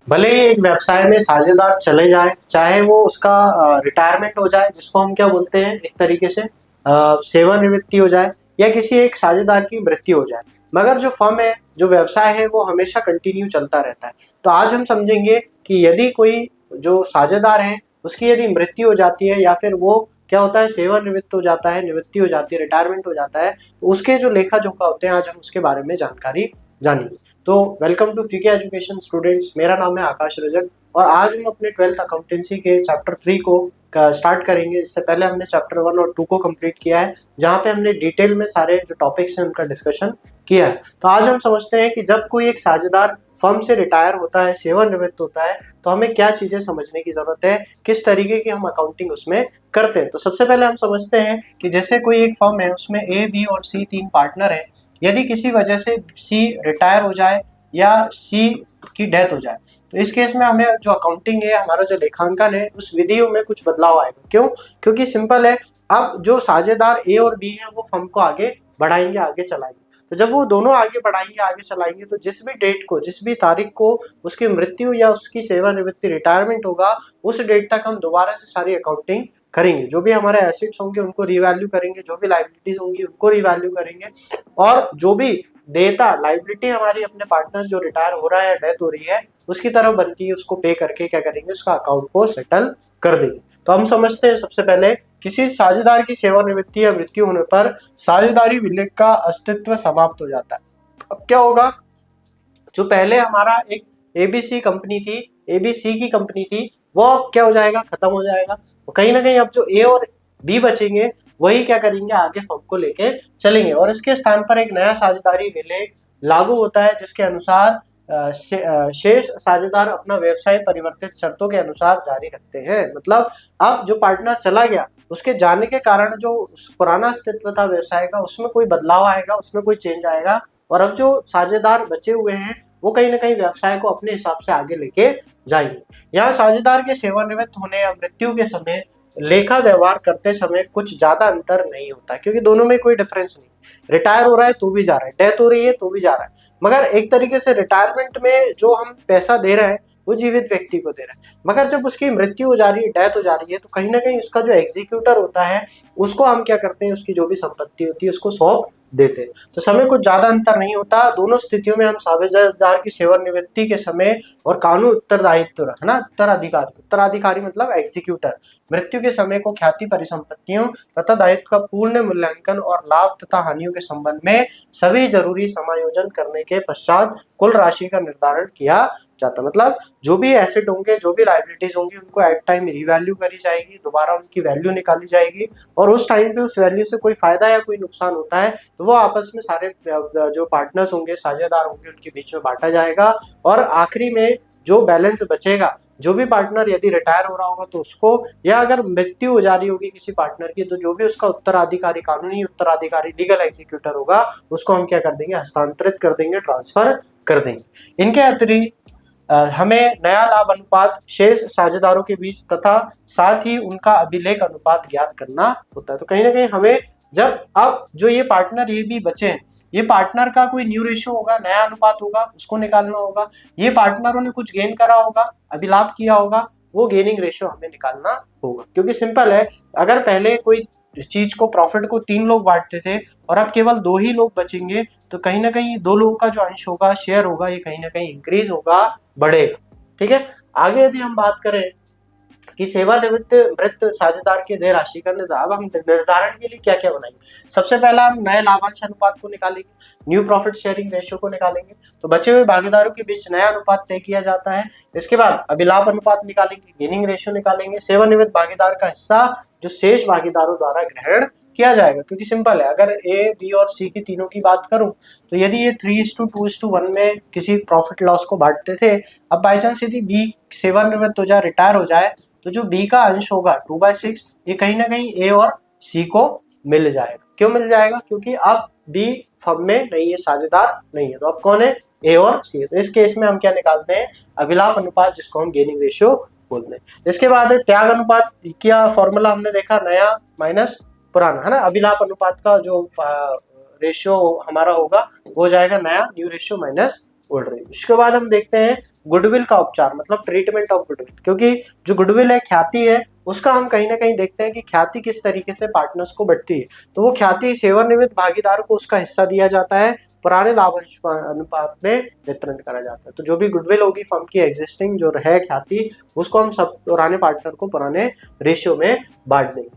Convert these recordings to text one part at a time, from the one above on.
भले ही एक व्यवसाय में साझेदार चले जाए, चाहे वो उसका रिटायरमेंट हो जाए, जिसको हम क्या बोलते हैं एक तरीके से सेवानिवृत्ति हो जाए, या किसी एक साझेदार की मृत्यु हो जाए, मगर जो फर्म है, जो व्यवसाय है, वो हमेशा कंटिन्यू चलता रहता है। तो आज हम समझेंगे कि यदि कोई जो साझेदार है उसकी यदि मृत्यु हो जाती है, या फिर वो क्या होता है सेवानिवृत्त हो जाता है, निवृत्ति हो जाती है, रिटायरमेंट हो जाता है, तो उसके जो लेखा जोखा होते हैं आज हम उसके बारे में जानकारी जानेंगे। तो वेलकम टू फीके एजुकेशन स्टूडेंट्स, मेरा नाम है आकाश रजक और आज हम अपने 12th अकाउंटेंसी के चैप्टर 3 को स्टार्ट करेंगे। इससे पहले हमने चैप्टर 1 और 2 को कंप्लीट किया है, जहाँ पे हमने डिटेल में सारे जो टॉपिक्स हैं उनका डिस्कशन किया है। तो आज हम समझते हैं कि जब कोई एक साझेदार फर्म से रिटायर होता है, सेवानिवृत्त होता है, तो हमें क्या चीजें समझने की जरूरत है, किस तरीके की हम अकाउंटिंग उसमें करते हैं। तो सबसे पहले हम समझते हैं कि जैसे कोई एक फर्म है, उसमें ए, बी और सी 3 पार्टनर है। यदि किसी वजह से सी रिटायर हो जाए या सी की डेथ हो जाए, तो इस केस में हमें जो अकाउंटिंग है, हमारा जो लेखांकन है, उस विधियों में कुछ बदलाव आएगा। क्यों? क्योंकि सिंपल है, अब जो साझेदार ए और बी हैं वो फर्म को आगे बढ़ाएंगे, आगे चलाएंगे। तो जब वो दोनों आगे बढ़ाएंगे, आगे चलाएंगे, तो जिस भी डेट को, जिस भी तारीख को उसकी मृत्यु या उसकी सेवानिवृत्ति, रिटायरमेंट होगा, उस डेट तक हम दोबारा से सारी अकाउंटिंग करेंगे। जो भी हमारे एसेट्स होंगे उनको रिवैल्यू करेंगे, जो भी लाइबिलिटीज होंगी उनको रिवैल्यू करेंगे, और जो भी देता लाइबिलिटी हमारी अपने पार्टनर जो रिटायर हो रहा है या डेथ हो रही है उसकी तरफ बनती है, उसको पे करके क्या करेंगे, उसका अकाउंट को सेटल कर देंगे। तो हम समझते हैं सबसे पहले किसी साझेदार की सेवानिवृत्ति या मृत्यु होने पर साझेदारी विलेख का अस्तित्व समाप्त हो जाता है। अब क्या होगा, जो पहले हमारा एक एबीसी कंपनी थी, एबीसी की कंपनी थी, वो अब क्या हो जाएगा, खत्म हो जाएगा। तो कहीं ना कहीं अब जो ए और बी बचेंगे वही क्या करेंगे, आगे फर्म को लेके चलेंगे, और इसके स्थान पर एक नया साझेदारी विलेख लागू होता है, जिसके अनुसार शेष साझेदार अपना व्यवसाय परिवर्तित शर्तों के अनुसार जारी रखते हैं। मतलब अब जो पार्टनर चला गया, उसके जाने के कारण जो पुराना अस्तित्व था व्यवसाय का, उसमें कोई बदलाव आएगा, उसमें कोई चेंज आएगा, और अब जो साझेदार बचे हुए हैं वो कहीं ना कहीं व्यवसाय को अपने हिसाब से आगे लेके जाएंगे। यहाँ साझेदार के सेवानिवृत्त होने या मृत्यु के समय लेखा व्यवहार करते समय कुछ ज्यादा अंतर नहीं होता, क्योंकि दोनों में कोई डिफरेंस नहीं। रिटायर हो रहा है तो भी जा रहा है, डेथ हो रही है तो भी जा रहा है, मगर एक तरीके से रिटायरमेंट में जो हम पैसा दे रहे हैं वो जीवित व्यक्ति को दे रहे हैं, मगर जब उसकी मृत्यु हो जा रही है, डेथ हो जा रही है, तो कहीं ना कहीं उसका जो एग्जीक्यूटर होता है उसको हम क्या करते हैं, उसकी जो भी संपत्ति होती है उसको सौंप देते हैं। तो समय कुछ ज्यादा अंतर नहीं होता, दोनों स्थितियों में हम साझेदार की सेवानिवृत्ति के समय और कानून उत्तरदायित्व रखना, उत्तराधिकारी, उत्तराधिकारी मतलब एग्जीक्यूटर, मृत्यु के समय को ख्याति परिसंपत्तियों तथा दायित्व का पूर्ण मूल्यांकन और लाभ तथा हानियों के संबंध में सभी जरूरी समायोजन करने के पश्चात कुल राशि का निर्धारण किया जाता। मतलब जो भी एसेट होंगे, जो भी लाइबिलिटीज होंगी, उनको एट टाइम रिवैल्यू करी जाएगी, दोबारा उनकी वैल्यू निकाली जाएगी, और उस टाइम पे उस वैल्यू से कोई फायदा या कोई नुकसान होता है तो वो आपस में सारे जो पार्टनर्स होंगे, साझेदार होंगे, उनके बीच में बांटा जाएगा, और आखिरी में जो बैलेंस बचेगा, जो भी पार्टनर यदि रिटायर हो रहा होगा तो उसको, या अगर मृत्यु हो जा रही होगी किसी पार्टनर की, तो जो भी उसका उत्तराधिकारी, कानूनी उत्तराधिकारी, लीगल एग्जीक्यूटर होगा, उसको हम क्या कर देंगे, हस्तांतरित कर देंगे, ट्रांसफर कर देंगे। इनके अतिरिक्त हमें नया लाभ अनुपात शेष साझेदारों के बीच तथा साथ ही उनका अभिलेख अनुपात ज्ञात करना होता है। तो कहीं ना कहीं हमें जब अब जो ये पार्टनर ये भी बचे हैं, ये पार्टनर का कोई न्यू रेशियो होगा, नया अनुपात होगा, उसको निकालना होगा। ये पार्टनरों ने कुछ गेन करा होगा, अभिलाभ किया होगा, वो गेनिंग रेशियो हमें निकालना होगा। क्योंकि सिंपल है, अगर पहले कोई चीज को, प्रॉफिट को 3 लोग बांटते थे और अब केवल 2 ही लोग बचेंगे, तो कहीं ना कहीं 2 लोगों का जो अंश होगा, शेयर होगा, ये कहीं ना कहीं इंक्रीज होगा, बढ़ेगा। ठीक है, आगे यदि हम बात करें कि सेवानिवृत्त मृत साझेदार की देय राशि का निर्धारण, अब हम निर्धारण के लिए क्या क्या बनाएंगे। सबसे पहला हम नए लाभांश अनुपात को निकालेंगे, न्यू प्रॉफिट शेयरिंग रेशियो को निकालेंगे, तो बचे हुए भागीदारों के बीच नया अनुपात तय किया जाता है। इसके बाद अभिलाभ अनुपात निकालेंगे, गेनिंग रेशियो निकालेंगे, सेवानिवृत्त भागीदार का हिस्सा जो शेष भागीदारों द्वारा ग्रहण किया जाएगा। क्योंकि सिंपल है, अगर ए, बी और सी की तीनों की बात करूं तो यदि ये 3:2:1 में किसी प्रॉफिट लॉस को बांटते थे, अब बाई चांस यदि बी सेवानिवृत्त हो जाए, रिटायर हो जाए, तो जो बी का अंश होगा 2/6, ये कहीं ना कहीं ए और सी को मिल जाएगा। क्यों मिल जाएगा? क्योंकि अब बी फर्म में नहीं है, साझेदार नहीं है, तो अब कौन है, ए और सी है। तो इस केस में हम क्या निकालते हैं, अभिलाभ अनुपात, जिसको हम गेनिंग रेशियो बोलते हैं। इसके बाद त्याग अनुपात का फॉर्मूला हमने देखा, नया माइनस पुराना, है ना। अभिलाभ अनुपात का जो रेशियो हमारा होगा वो हो जाएगा नया, new ratio minus old ratio. उसके बाद हम देखते हैं गुडविल का उपचार, मतलब ट्रीटमेंट ऑफ गुडविल, क्योंकि जो गुडविल है, ख्याति है, उसका हम कहीं ना कहीं देखते हैं कि ख्याति किस तरीके से पार्टनर्स को बढ़ती है। तो वो ख्याति सेवानिवृत्त भागीदार को उसका हिस्सा दिया जाता है, पुराने लाभांश अनुपात में वितरण करा जाता है। तो जो भी गुडविल होगी फर्म की एग्जिस्टिंग जो है ख्याति, उसको हम सब पुराने पार्टनर को पुराने रेशियो में बांट देंगे।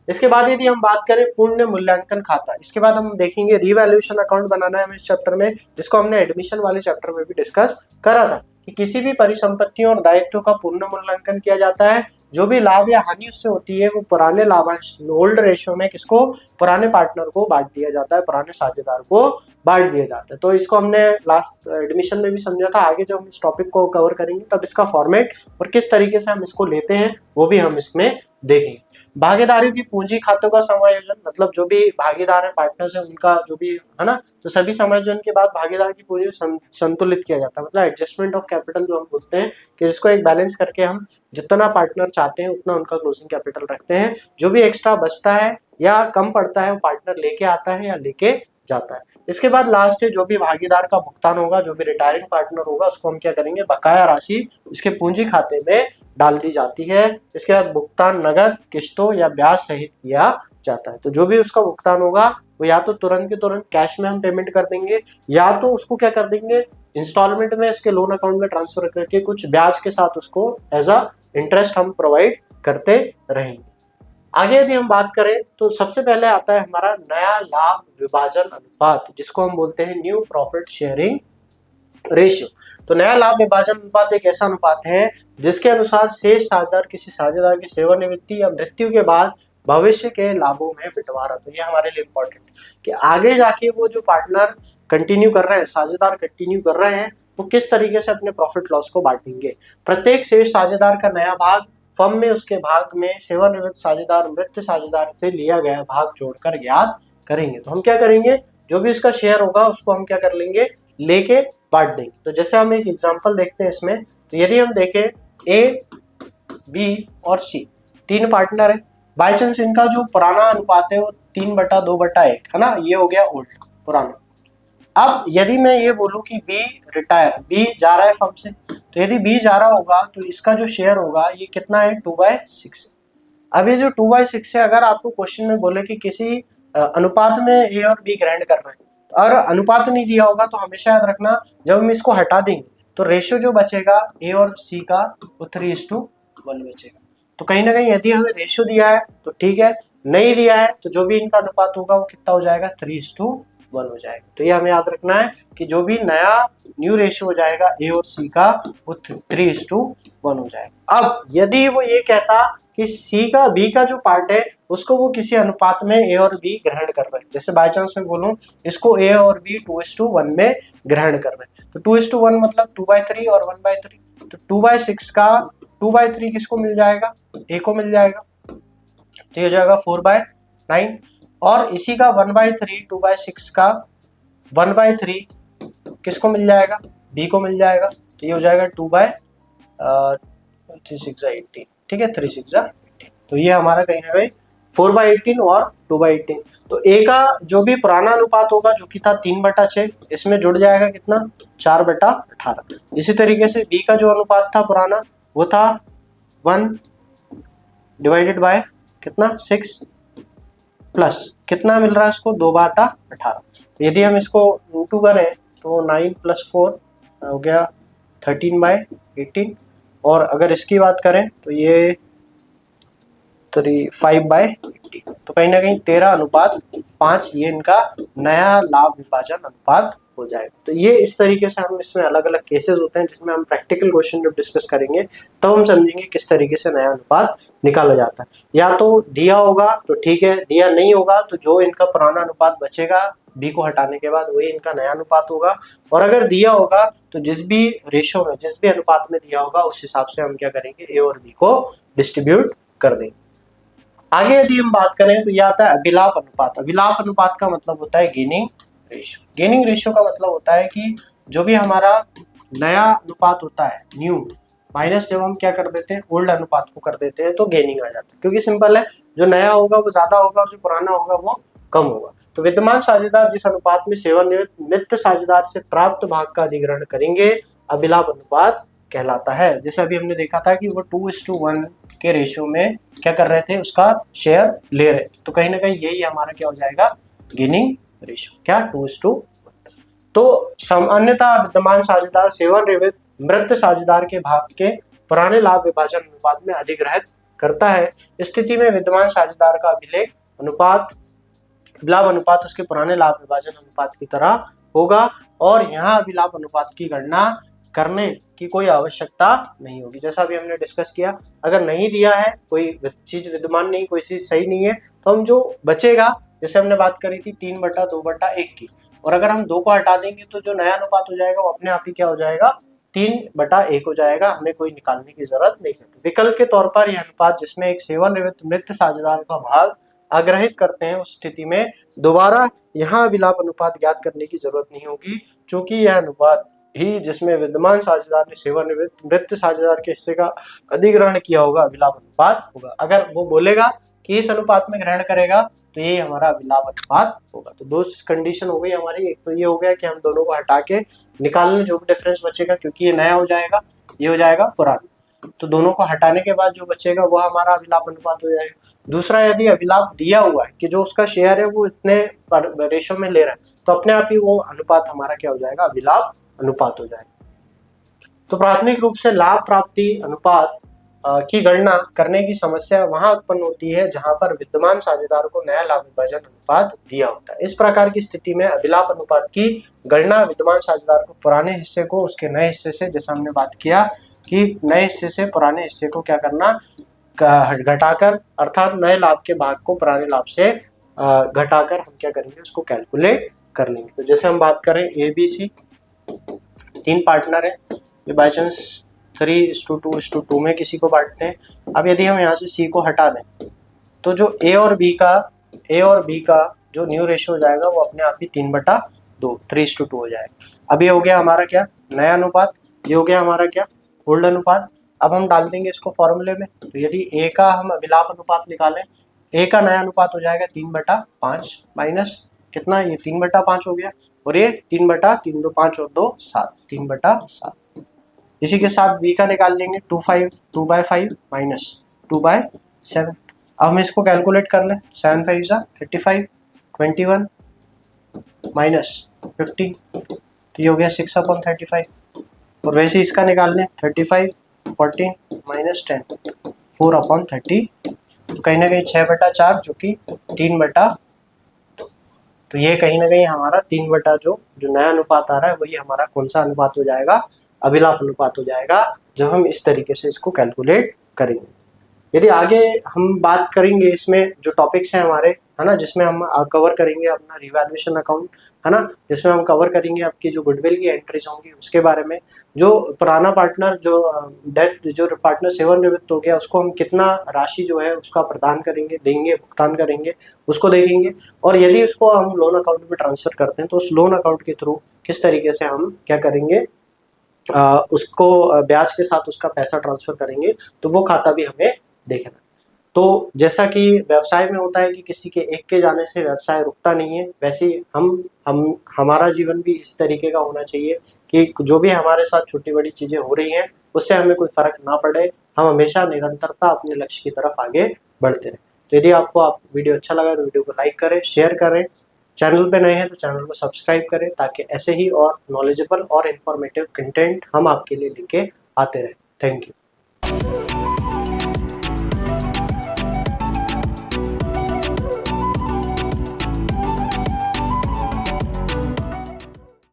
इसके बाद यदि हम बात करें पुण्य मूल्यांकन खाता, इसके बाद हम देखेंगे रीवैल्यूएशन अकाउंट बनाना है हमें इस चैप्टर में, जिसको हमने एडमिशन वाले चैप्टर में भी डिस्कस करा था कि किसी भी परिसंपत्तियों और दायित्व का पुण्य मूल्यांकन किया जाता है। जो भी लाभ या हानि उससे होती है वो पुराने लाभांश ओल्ड रेशियो में किसको, पुराने पार्टनर को बांट दिया जाता है, पुराने साझेदार को बांट दिया जाता है। तो इसको हमने लास्ट एडमिशन में भी समझा था। आगे जब हम इस टॉपिक को कवर करेंगे तब इसका फॉर्मेट और किस तरीके से हम इसको लेते हैं वो भी हम इसमें देखेंगे। भागीदारी की पूंजी खातों का समायोजन, मतलब जो भी भागीदार है, पार्टनर्स है, उनका जो भी है ना, तो सभी समायोजन के बाद भागीदार की पूंजी संतुलित किया जाता है, मतलब एडजस्टमेंट ऑफ कैपिटल जो हम बोलते हैं, कि जिसको एक बैलेंस करके हम जितना पार्टनर चाहते हैं उतना उनका क्लोजिंग कैपिटल रखते हैं। जो भी एक्स्ट्रा बचता है या कम पड़ता है वो पार्टनर लेके आता है या लेके जाता है। इसके बाद लास्ट है जो भी भागीदार का भुगतान होगा, जो भी रिटायरिंग पार्टनर होगा, उसको हम क्या करेंगे, बकाया राशि इसके पूंजी खाते में डाल दी जाती है। इसके बाद भुगतान नगद, किस्तों या ब्याज सहित किया जाता है। तो जो भी उसका भुगतान होगा वो या तो तुरंत के तुरंत कैश में हम पेमेंट कर देंगे, या तो उसको क्या कर देंगे, इंस्टॉलमेंट में उसके लोन अकाउंट में ट्रांसफर करके कुछ ब्याज के साथ उसको एज अ इंटरेस्ट हम प्रोवाइड करते रहेंगे। आगे यदि हम बात करें तो सबसे पहले आता है हमारा नया लाभ विभाजन अनुपात, जिसको हम बोलते हैं न्यू प्रॉफिट शेयरिंग रेशियो। तो नया लाभ विभाजन अनुपात एक ऐसा अनुपात है जिसके अनुसार शेष साझेदार किसी साझेदार की सेवानिवृत्ति या मृत्यु के बाद भविष्य के लाभों में बंटवारा। तो ये हमारे लिए इंपॉर्टेंट कि आगे जाके वो जो पार्टनर कंटिन्यू कर रहे हैं, साझेदार कंटिन्यू कर रहे हैं, वो किस तरीके से अपने प्रॉफिट लॉस को बांटेंगे। प्रत्येक शेष साझेदार का नया भाग फर्म में उसके भाग में सेवानिवृत्त साझेदार मृत साझेदार से लिया गया भाग जोड़कर ज्ञात करेंगे। तो हम क्या करेंगे, जो भी उसका शेयर होगा उसको हम क्या कर लेंगे, लेके बांट देंगे। तो जैसे हम एक एग्जांपल देखते हैं इसमें, तो यदि हम देखें ए, बी और सी तीन पार्टनर है, बाई चांस इनका जो पुराना अनुपात है वो 3/2/1 है ना, ये हो गया ओल्ड पुराना। अब यदि मैं ये बोलूं कि बी रिटायर, बी जा रहा है फर्म से, तो यदि बी जा रहा होगा तो इसका जो शेयर होगा ये कितना है, 2/6। अब ये जो 2/6 है, अगर आपको क्वेश्चन में बोले कि किसी अनुपात में ए और बी ग्रहण कर रहे हैं, और अनुपात नहीं दिया होगा तो हमेशा याद रखना जब हम इसको हटा देंगे तो रेशियो जो बचेगा ए और सी का वो 3:1 बचेगा। तो कहीं ना कहीं यदि हमें रेशियो दिया है तो ठीक है, नहीं दिया है तो जो भी इनका अनुपात होगा वो कितना हो जाएगा, 3:1 हो जाएगा। तो ये हमें याद रखना है कि जो भी नया न्यू रेशियो हो जाएगा ए और सी का वो 3:1 हो जाएगा। अब यदि वो ये कहता कि सी का बी का जो पार्ट है उसको वो किसी अनुपात में ए और बी ग्रहण कर रहे हैं, जैसे बाय चांस मैं बोलूं इसको ए और बी 2:1 में ग्रहण कर रहे हैं, तो 2:1 मतलब 2/3 और 1/3, तो 2/6 का 2/3 किसको मिल जाएगा, ए को मिल जाएगा, तो ये हो जाएगा 4/9, और इसी का 1/3 2/6 का 1/3 किसको मिल जाएगा, बी को मिल जाएगा, तो ये हो जाएगा 2/3 ठीक है, 3/6 तो ये हमारा कहीं ना कहीं 4/18 और 2/18। तो ए का जो भी पुराना अनुपात होगा जो कि था 3/6, इसमें जुड़ जाएगा कितना, 4/18। इसी तरीके से बी का जो अनुपात था पुराना वो था 1 डिवाइडेड बाय कितना 6 प्लस कितना मिल रहा है इसको 2/18। तो यदि हम इसको इंटू करें तो 9 + 4 हो गया 13/18, और अगर इसकी बात करें तो ये 5/80। तो कहीं ना कहीं 13:5 ये इनका नया लाभ विभाजन अनुपात हो जाएगा। तो ये इस तरीके से हम इसमें अलग अलग केसेस होते हैं जिसमें हम प्रैक्टिकल क्वेश्चन जब डिस्कस करेंगे तब हम समझेंगे किस तरीके से नया अनुपात निकाला जाता है। या तो दिया होगा तो ठीक है, दिया नहीं होगा तो जो इनका पुराना अनुपात बचेगा बी को हटाने के बाद वही इनका नया अनुपात होगा, और अगर दिया होगा तो जिस भी रेशो में जिस भी अनुपात में दिया होगा उस हिसाब से हम क्या करेंगे, ए और बी को डिस्ट्रीब्यूट कर देंगे। आगे यदि हम बात करें तो यह आता है अभिलाप अनुपात। अभिलाप अनुपात का मतलब होता है गेनिंग रेशियो। गेनिंग रेशियो का मतलब होता है कि जो भी हमारा नया अनुपात होता है न्यू माइनस जब हम क्या कर देते हैं ओल्ड अनुपात को कर देते हैं तो गेनिंग आ जाता है, क्योंकि सिंपल है, जो नया होगा वो ज्यादा होगा और जो पुराना होगा वो कम होगा। तो विद्यमान साझेदार जिस अनुपात में सेवानिवृत्त मृत साझेदार से प्राप्त भाग का अधिग्रहण करेंगे अभिलाभ अनुपात कहलाता है। जैसे अभी हमने देखा था कि वो 2:1 के रेशियो में क्या कर रहे थे, उसका शेयर ले रहे थे। तो कहीं ना कहीं यही हमारा क्या हो जाएगा, गेनिंग रेशियो, क्या 2:1। तो सामान्यतः विद्यमान साझेदार सेवानिवृत्त मृत साझेदार के भाग के पुराने लाभ विभाजन अनुपात में अधिग्रहित करता है। इस स्थिति में विद्यमान साझेदार का अभिलेख अनुपात अभिलाभ अनुपात उसके पुराने लाभ विभाजन अनुपात की तरह होगा और यहाँ अभिलाभ अनुपात की गणना करने की कोई आवश्यकता नहीं होगी। जैसा अभी हमने डिस्कस किया, अगर नहीं दिया है, कोई चीज विद्यमान नहीं, कोई चीज सही नहीं है, तो हम जो बचेगा, जैसे हमने बात करी थी 3/2/1 की, और अगर हम 2 को हटा देंगे तो जो नया अनुपात हो जाएगा वो अपने आप ही क्या हो जाएगा, 3/1 हो जाएगा। हमें कोई निकालने की जरूरत नहीं है। विकल्प के तौर पर यह अनुपात जिसमें एक सेवानिवृत्त मृत साझेदार का भाग आग्रहित करते हैं, उस स्थिति में दोबारा यहाँ अभिलाभ अनुपात ज्ञात करने की जरूरत नहीं होगी, क्योंकि यह अनुपात ही जिसमें विद्यमान साझेदार ने सेवानिवृत्त मृत साझेदार के हिस्से का अधिग्रहण किया होगा अभिलाभ अनुपात होगा। अगर वो बोलेगा कि इस अनुपात में ग्रहण करेगा तो ये हमारा अभिलाभ अनुपात होगा। तो दो कंडीशन हो गई हमारी। एक तो ये हो गया कि हम दोनों को हटा के निकालने जो भी डिफरेंस बचेगा, क्योंकि ये नया हो जाएगा, ये हो जाएगा पुराना, तो दोनों को हटाने के बाद जो बचेगा वो हमारा अभिलाभ अनुपात हो जाएगा। दूसरा, यदि अभिलाभ दिया हुआ है कि जो उसका शेयर है वो इतने रेशो में ले रहा है, तो अपने आप ही वो अनुपात हमारा क्या हो जाएगा, अभिलाभ अनुपात हो जाएगा। तो प्राथमिक रूप से लाभ प्राप्ति अनुपात की गणना करने की समस्या वहां उत्पन्न होती है जहां पर विद्यमान साझेदार को नया लाभ विभाजन अनुपात दिया होता है। इस प्रकार की स्थिति में अभिलाभ अनुपात की गणना विद्यमान साझेदार को पुराने हिस्से को उसके नए हिस्से से, जैसा हमने बात किया कि नए हिस्से से पुराने हिस्से को क्या करना, घटाकर, अर्थात नए लाभ के भाग को पुराने लाभ से घटाकर हम क्या करेंगे, उसको कैलकुलेट कर लेंगे। तो जैसे हम बात करें ABC 3 पार्टनर है, ये बाई चांस 3:2:2 में किसी को बांटते हैं। अब यदि हम यहाँ से C को हटा दें तो जो A और B का जो न्यू रेशियो हो जाएगा वो अपने आप ही 3/2 3:2 हो जाएगा। अब ये हो गया हमारा क्या, नया अनुपात, ये हो गया हमारा क्या, ओल्ड अनुपात। अब हम डाल देंगे इसको फॉर्मूले में। तो यदि A का हम अभिलाभ अनुपात निकालें, A का नया अनुपात हो जाएगा 3/5 माइनस कितना, ये 3/5 हो गया, और ये 3/3 2 5 और 2 7 3/7। इसी के साथ B का निकाल लेंगे 2/5 माइनस 2/7। अब हम इसको कैलकुलेट कर लें, 7 5 35 21 माइनस 15, तो ये हो गया 6/35। और वैसे इसका निकाल लें 35 14 माइनस 10 4/30, तो कहीं ना कहीं 6/4 जो कि 3/2। तो ये कहीं ना कहीं हमारा 3/2 जो नया अनुपात आ रहा है वही हमारा कौन सा अनुपात हो जाएगा, अभिलाभ अनुपात हो जाएगा, जब हम इस तरीके से इसको कैलकुलेट करेंगे। यदि आगे हम बात करेंगे इसमें जो टॉपिक्स हैं हमारे, है ना, जिसमें हम कवर करेंगे अपना रिवैल्यूएशन अकाउंट, है ना, जिसमें हम कवर करेंगे आपकी जो गुडविल की एंट्रीज होंगी उसके बारे में, जो पुराना पार्टनर जो डेथ जो पार्टनर सेवानिवृत्त हो गया उसको हम कितना राशि जो है उसका प्रदान करेंगे, देंगे, भुगतान करेंगे, उसको देखेंगे। और यदि उसको हम लोन अकाउंट में ट्रांसफर करते हैं तो उस लोन अकाउंट के थ्रू किस तरीके से हम क्या करेंगे, उसको ब्याज के साथ उसका पैसा ट्रांसफर करेंगे, तो वो खाता भी हमें देखना। तो जैसा कि व्यवसाय में होता है कि किसी के एक के जाने से व्यवसाय रुकता नहीं है, वैसे हम हमारा जीवन भी इस तरीके का होना चाहिए कि जो भी हमारे साथ छोटी बड़ी चीजें हो रही हैं उससे हमें कोई फर्क ना पड़े, हम हमेशा निरंतरता अपने लक्ष्य की तरफ आगे बढ़ते रहें। तो यदि आपको वीडियो अच्छा लगा तो वीडियो को लाइक करें, शेयर करें, चैनल पे नए हैं तो चैनल को सब्सक्राइब करें, ताकि ऐसे ही और नॉलेजेबल और इन्फॉर्मेटिव कंटेंट हम आपके लिए लेके आते रहें। Thank you.